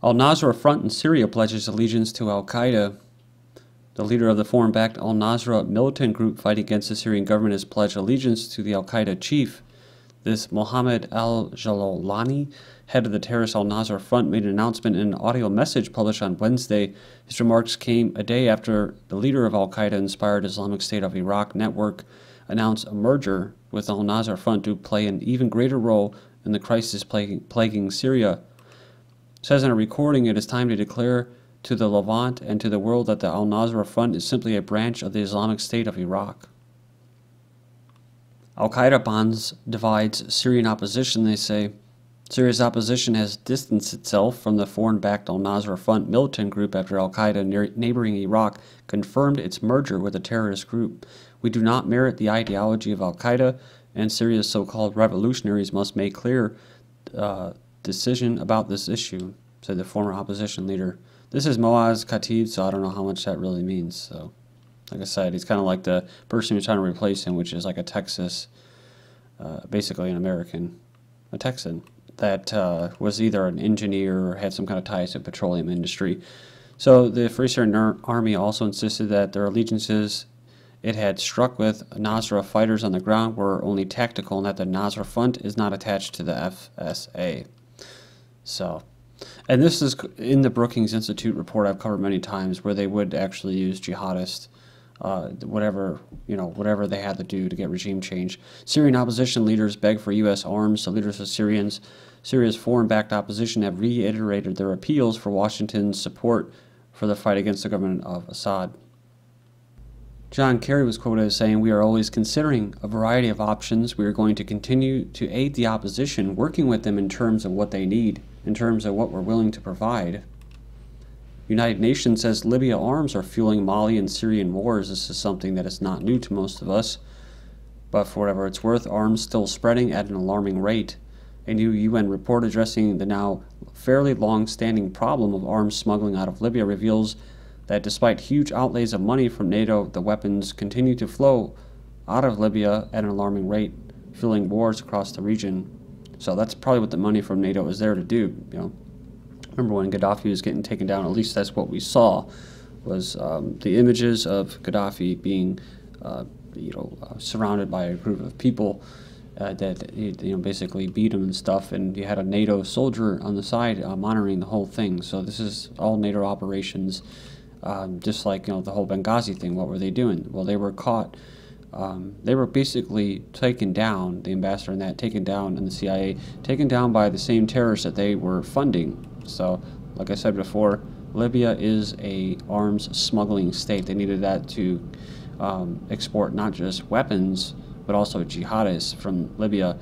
Al-Nusra Front in Syria pledges allegiance to al-Qaeda. The leader of the foreign-backed al-Nusra militant group fighting against the Syrian government has pledged allegiance to the al-Qaeda chief. This Mohammed al-Jalolani, head of the terrorist al-Nusra Front, made an announcement in an audio message published on Wednesday. His remarks came a day after the leader of al-Qaeda-inspired Islamic State of Iraq network announced a merger with al-Nusra Front to play an even greater role in the crisis plaguing Syria. It says in a recording, "It is time to declare to the Levant and to the world that the al-Nusra Front is simply a branch of the Islamic State of Iraq." Al-Qaeda bonds divides Syrian opposition, they say. Syria's opposition has distanced itself from the foreign-backed al-Nusra Front militant group after al-Qaeda neighboring Iraq confirmed its merger with the terrorist group. "We do not merit the ideology of al-Qaeda, and Syria's so-called revolutionaries must make clear decision about this issue," said the former opposition leader. This is Moaz Khatib, so I don't know how much that really means. So, like I said, he's kind of like the person who's trying to replace him, which is like a Texas, basically an American, a Texan, that was either an engineer or had some kind of ties to the petroleum industry. So the Free Syrian Army also insisted that their allegiances it had struck with Nusra fighters on the ground were only tactical and that the Nusra Front is not attached to the FSA. So, and this is in the Brookings Institute report I've covered many times, where they would actually use jihadists, whatever they had to do to get regime change. Syrian opposition leaders beg for U.S. arms. The leaders of Syria's foreign-backed opposition have reiterated their appeals for Washington's support for the fight against the government of Assad. John Kerry was quoted as saying, "We are always considering a variety of options. We are going to continue to aid the opposition, working with them in terms of what they need, in terms of what we're willing to provide." United Nations says Libya arms are fueling Mali and Syrian wars. This is something that is not new to most of us. But for whatever it's worth, arms still spreading at an alarming rate. A new UN report addressing the now fairly long-standing problem of arms smuggling out of Libya reveals that despite huge outlays of money from NATO, the weapons continue to flow out of Libya at an alarming rate, fueling wars across the region. So that's probably what the money from NATO is there to do. Remember when Gaddafi was getting taken down? At least that's what we saw, was the images of Gaddafi being, surrounded by a group of people that basically beat him and stuff, and you had a NATO soldier on the side monitoring the whole thing. So this is all NATO operations. Just like the whole Benghazi thing. What were they doing? Well, they were caught. They were basically taken down. The ambassador and that taken down, and the CIA taken down by the same terrorists that they were funding. So, like I said before, Libya is a arms smuggling state. They needed that to export not just weapons but also jihadists from Libya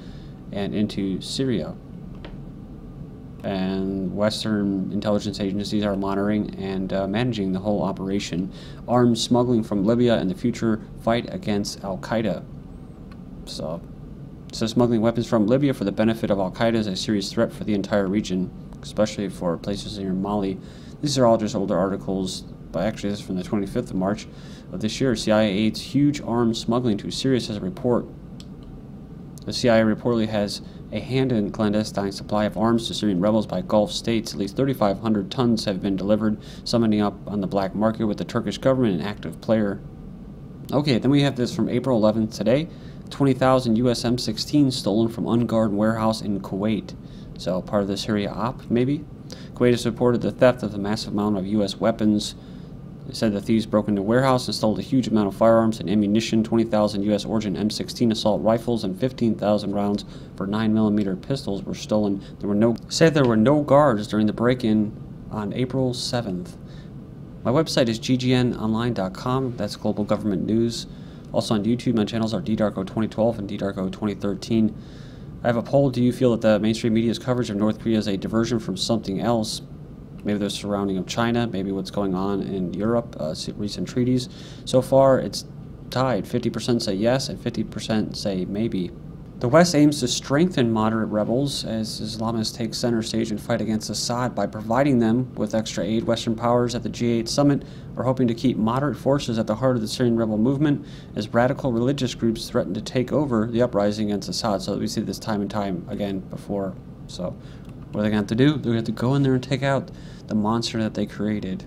and into Syria. And Western intelligence agencies are monitoring and managing the whole operation. Arms smuggling from Libya and the future fight against al-Qaeda. So smuggling weapons from Libya for the benefit of al-Qaeda is a serious threat for the entire region, especially for places near Mali. These are all just older articles, but actually this is from the 25th of March of this year. CIA aids huge arms smuggling to Syria, says a report. The CIA reportedly has a hand in clandestine supply of arms to Syrian rebels by Gulf states. At least 3,500 tons have been delivered, summing up on the black market with the Turkish government an active player. Okay, then we have this from April 11th today. 20,000 US M16 stolen from unguarded warehouse in Kuwait. So part of the Syria op, maybe? Kuwait has reported the theft of a massive amount of US weapons. They said the thieves broke into a warehouse and stole a huge amount of firearms and ammunition, 20,000 U.S. origin M16 assault rifles, and 15,000 rounds for 9mm pistols were stolen. There were no guards during the break-in on April 7th. My website is ggnonline.com. That's global government news. Also on YouTube, my channels are ddarko2012 and ddarko2013. I have a poll. Do you feel that the mainstream media's coverage of North Korea is a diversion from something else? Maybe the surrounding of China, maybe what's going on in Europe, recent treaties. So far, it's tied. 50% say yes and 50% say maybe. The West aims to strengthen moderate rebels as Islamists take center stage and fight against Assad by providing them with extra aid. Western powers at the G8 summit are hoping to keep moderate forces at the heart of the Syrian rebel movement as radical religious groups threaten to take over the uprising against Assad. So we see this time and time again before. So What are they going to have to do? They're going to have to go in there and take out the monster that they created.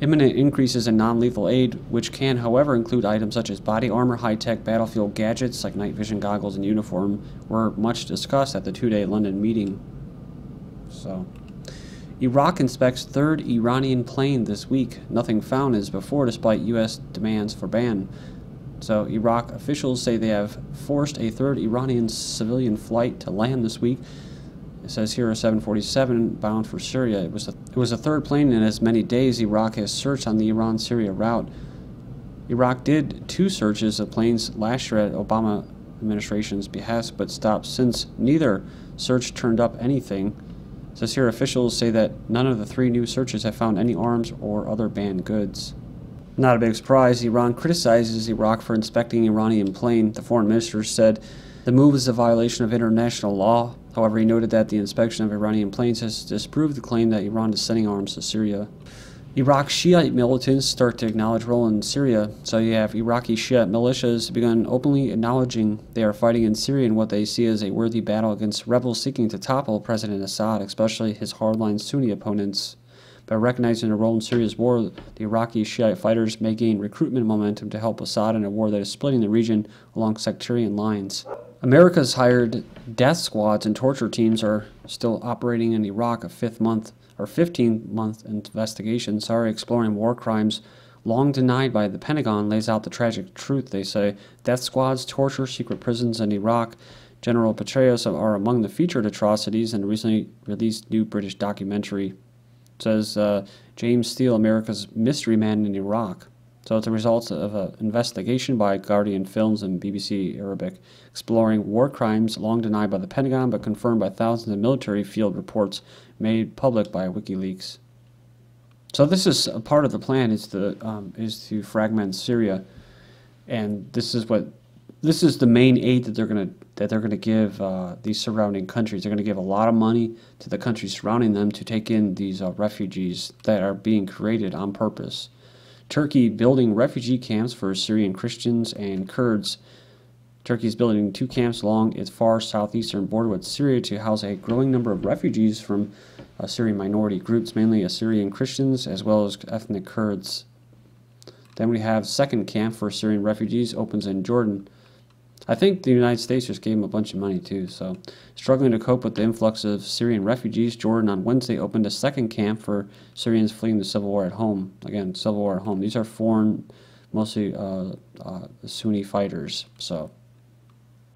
Imminent increases in non-lethal aid, which can, however, include items such as body armor, high-tech battlefield gadgets like night vision goggles and uniform, were much discussed at the two-day London meeting. So, Iraq inspects third Iranian plane this week. Nothing found as before, despite U.S. demands for ban. So, Iraq officials say they have forced a third Iranian civilian flight to land this week. It says here a 747 bound for Syria. It was the third plane in as many days Iraq has searched on the Iran-Syria route. Iraq did 2 searches of planes last year at Obama administration's behest, but stopped since neither search turned up anything. It says here officials say that none of the 3 new searches have found any arms or other banned goods. Not a big surprise, Iran criticizes Iraq for inspecting Iranian plane. The foreign minister said the move is a violation of international law. However, he noted that the inspection of Iranian planes has disproved the claim that Iran is sending arms to Syria. Iraqi Shiite militants start to acknowledge role in Syria. So you have Iraqi Shiite militias begun openly acknowledging they are fighting in Syria in what they see as a worthy battle against rebels seeking to topple President Assad, especially his hardline Sunni opponents. By recognizing their role in Syria's war, the Iraqi Shiite fighters may gain recruitment momentum to help Assad in a war that is splitting the region along sectarian lines. America's hired death squads and torture teams are still operating in Iraq, a 15-month investigation, exploring war crimes long denied by the Pentagon, lays out the tragic truth, they say. Death squads, torture, secret prisons in Iraq, General Petraeus are among the featured atrocities in a recently released new British documentary. It says James Steele, America's Mystery Man in Iraq. So it's a result of an investigation by Guardian Films and BBC Arabic, exploring war crimes long denied by the Pentagon but confirmed by thousands of military field reports made public by WikiLeaks. So this is a part of the plan is to fragment Syria, and this is the main aid that they're gonna give these surrounding countries. They're gonna give a lot of money to the countries surrounding them to take in these refugees that are being created on purpose. Turkey building refugee camps for Syrian Christians and Kurds. Turkey is building 2 camps along its far southeastern border with Syria to house a growing number of refugees from Syrian minority groups, mainly Syrian Christians as well as ethnic Kurds. Then we have second camp for Syrian refugees opens in Jordan. I think the United States just gave them a bunch of money too. So, struggling to cope with the influx of Syrian refugees, Jordan on Wednesday opened a second camp for Syrians fleeing the civil war at home. Again, civil war at home. These are foreign, mostly Sunni fighters. So,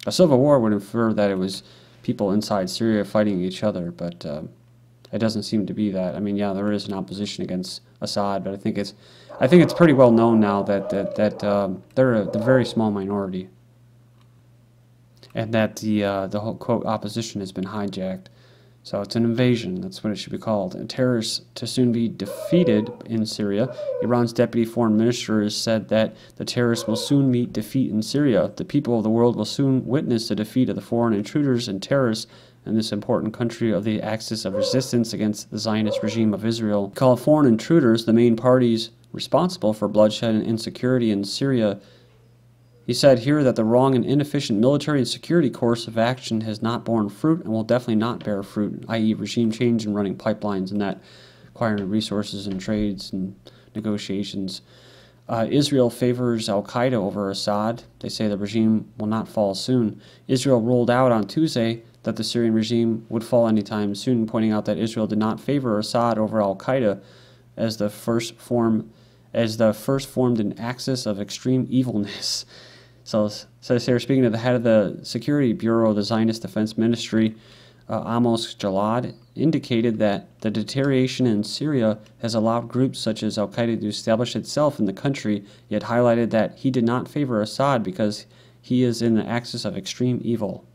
a civil war would infer that it was people inside Syria fighting each other, but it doesn't seem to be that. I mean, yeah, there is an opposition against Assad, but I think it's pretty well known now that they're a very small minority. And that the whole, quote, opposition has been hijacked. So it's an invasion. That's what it should be called. And terrorists to soon be defeated in Syria. Iran's deputy foreign minister has said that the terrorists will soon meet defeat in Syria. The people of the world will soon witness the defeat of the foreign intruders and terrorists in this important country of the axis of resistance against the Zionist regime of Israel. Called foreign intruders, the main parties responsible for bloodshed and insecurity in Syria. He said here that the wrong and inefficient military and security course of action has not borne fruit and will definitely not bear fruit, i.e. regime change and running pipelines and that acquiring resources and trades and negotiations. Israel favors al-Qaeda over Assad. They say the regime will not fall soon. Israel ruled out on Tuesday that the Syrian regime would fall anytime soon, pointing out that Israel did not favor Assad over al-Qaeda as the first formed an axis of extreme evilness. So they're speaking to the head of the Security Bureau of the Zionist Defense Ministry, Amos Jalad, indicated that the deterioration in Syria has allowed groups such as al-Qaeda to establish itself in the country, yet highlighted that he did not favor Assad because he is in the axis of extreme evil.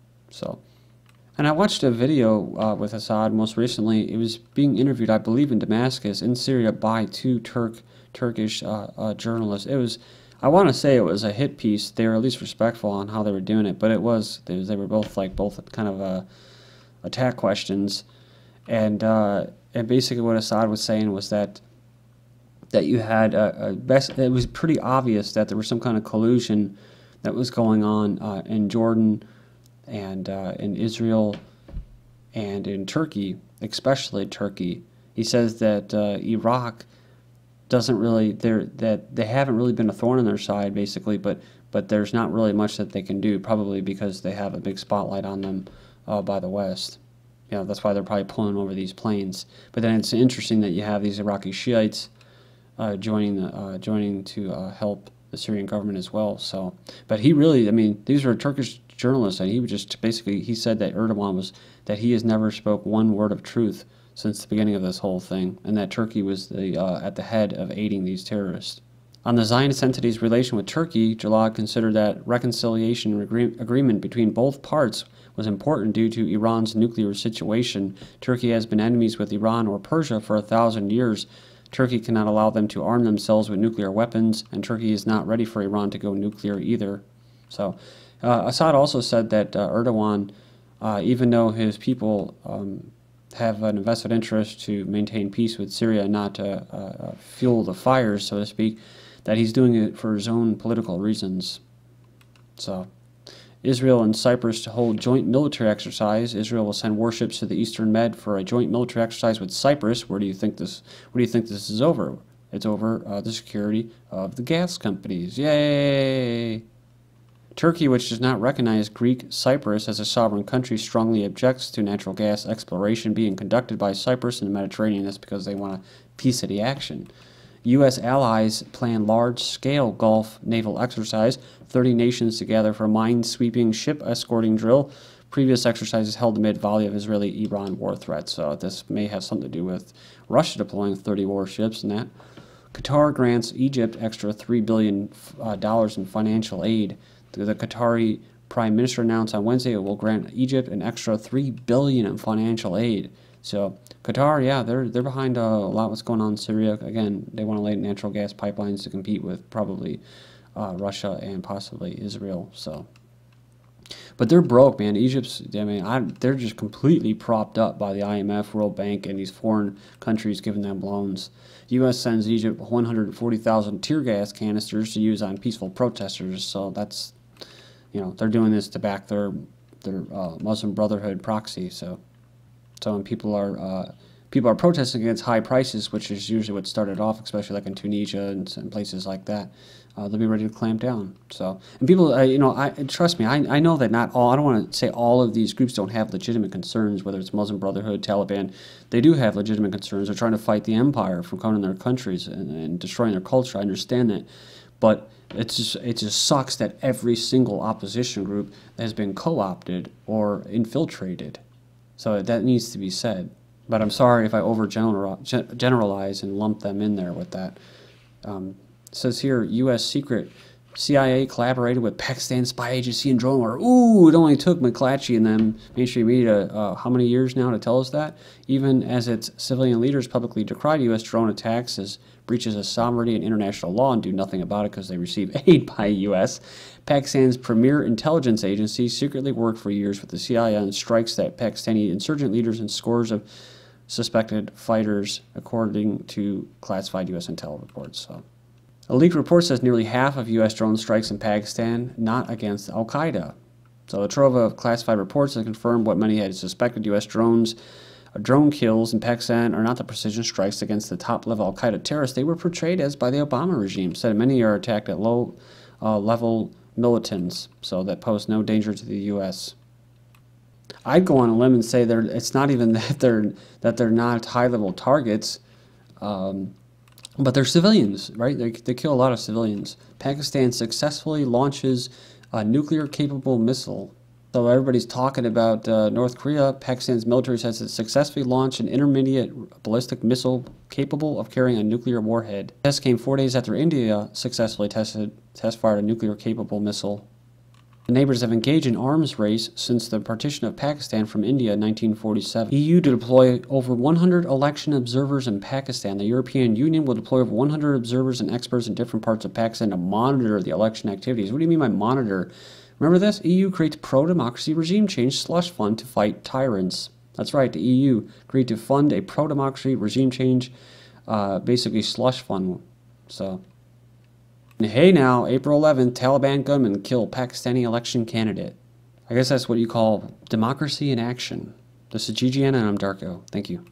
And I watched a video with Assad most recently. It was being interviewed, I believe, in Damascus, in Syria, by 2 Turkish journalists. I want to say it was a hit piece. They were at least respectful on how they were doing it, but they were both kind of attack questions, and basically what Assad was saying was that you had it was pretty obvious that there was some kind of collusion that was going on in Jordan and in Israel and in Turkey, especially Turkey. He says that Iraq doesn't really, that they haven't really been a thorn in their side, basically, but there's not really much that they can do, probably because they have a big spotlight on them by the West. You know, that's why they're probably pulling over these planes. But then it's interesting that you have these Iraqi Shiites joining to help the Syrian government as well. So, but he really, I mean, these are Turkish journalists, and he was just basically, he said that Erdogan was, that he has never spoke one word of truth since the beginning of this whole thing, and that Turkey was at the head of aiding these terrorists. On the Zionist entity's relation with Turkey, Jalad considered that reconciliation agreement between both parts was important due to Iran's nuclear situation. Turkey has been enemies with Iran or Persia for 1,000 years. Turkey cannot allow them to arm themselves with nuclear weapons, and Turkey is not ready for Iran to go nuclear either. So, Assad also said that Erdogan, even though his people have an invested interest to maintain peace with Syria and not to fuel the fires, so to speak, that he's doing it for his own political reasons. So, Israel and Cyprus to hold joint military exercise. Israel will send warships to the Eastern Med for a joint military exercise with Cyprus. Where do you think this is over? It's over the security of the gas companies. Yay! Turkey, which does not recognize Greek Cyprus as a sovereign country, strongly objects to natural gas exploration being conducted by Cyprus in the Mediterranean. That's because they want a peace of the action. U.S. allies plan large-scale Gulf naval exercise, 30 nations to gather for a mine-sweeping ship escorting drill. Previous exercises held amid volley of Israeli-Iran war threats. So this may have something to do with Russia deploying 30 warships and that. Qatar grants Egypt extra $3 billion in financial aid. The Qatari Prime Minister announced on Wednesday it will grant Egypt an extra $3 billion in financial aid. So Qatar, yeah, they're behind a lot what's going on in Syria. Again, they want to lay natural gas pipelines to compete with probably Russia and possibly Israel. So, but they're broke, man. Egypt's, I mean, they're just completely propped up by the IMF, World Bank, and these foreign countries giving them loans. U.S. sends Egypt 140,000 tear gas canisters to use on peaceful protesters. So that's, you know, they're doing this to back their Muslim Brotherhood proxy. So when people are protesting against high prices, which is usually what started off, especially like in Tunisia and places like that, they'll be ready to clamp down. So, and people, you know, trust me, I know that not all, I don't want to say all of these groups don't have legitimate concerns, whether it's Muslim Brotherhood, Taliban, they do have legitimate concerns. They're trying to fight the empire from coming in their countries and destroying their culture. I understand that. But it just sucks that every single opposition group has been co-opted or infiltrated. So that needs to be said. But I'm sorry if I overgeneralize and lump them in there with that. It says here, U.S. secret CIA collaborated with Pakistan spy agency and drone war. Ooh, it only took McClatchy and them mainstream media how many years now to tell us that? Even as its civilian leaders publicly decried U.S. drone attacks as breaches of sovereignty and international law and do nothing about it because they receive aid by U.S. Pakistan's premier intelligence agency secretly worked for years with the CIA on strikes that Pakistani insurgent leaders and scores of suspected fighters, according to classified U.S. intel reports. So, a leaked report says nearly half of U.S. drone strikes in Pakistan not against al-Qaeda. So a trove of classified reports that confirmed what many had suspected: U.S. drone kills in Pakistan are not the precision strikes against the top-level al-Qaeda terrorists they were portrayed as by the Obama regime. Said many are attacked at low-level militants, so that pose no danger to the U.S. I'd go on a limb and say it's not even that they're not high-level targets, but they're civilians, right? They kill a lot of civilians. Pakistan successfully launches a nuclear-capable missile. So everybody's talking about North Korea. Pakistan's military says it successfully launched an intermediate ballistic missile capable of carrying a nuclear warhead. The test came 4 days after India successfully test-fired a nuclear-capable missile. The neighbors have engaged in arms race since the partition of Pakistan from India in 1947. EU to deploy over 100 election observers in Pakistan. The European Union will deploy over 100 observers and experts in different parts of Pakistan to monitor the election activities. What do you mean by monitor? Remember this? EU creates pro-democracy regime change slush fund to fight tyrants. That's right, the EU agreed to fund a pro-democracy regime change, basically slush fund. So, hey now, April 11th, Taliban gunmen kill Pakistani election candidate. I guess that's what you call democracy in action. This is GGN, and I'm Darko. Thank you.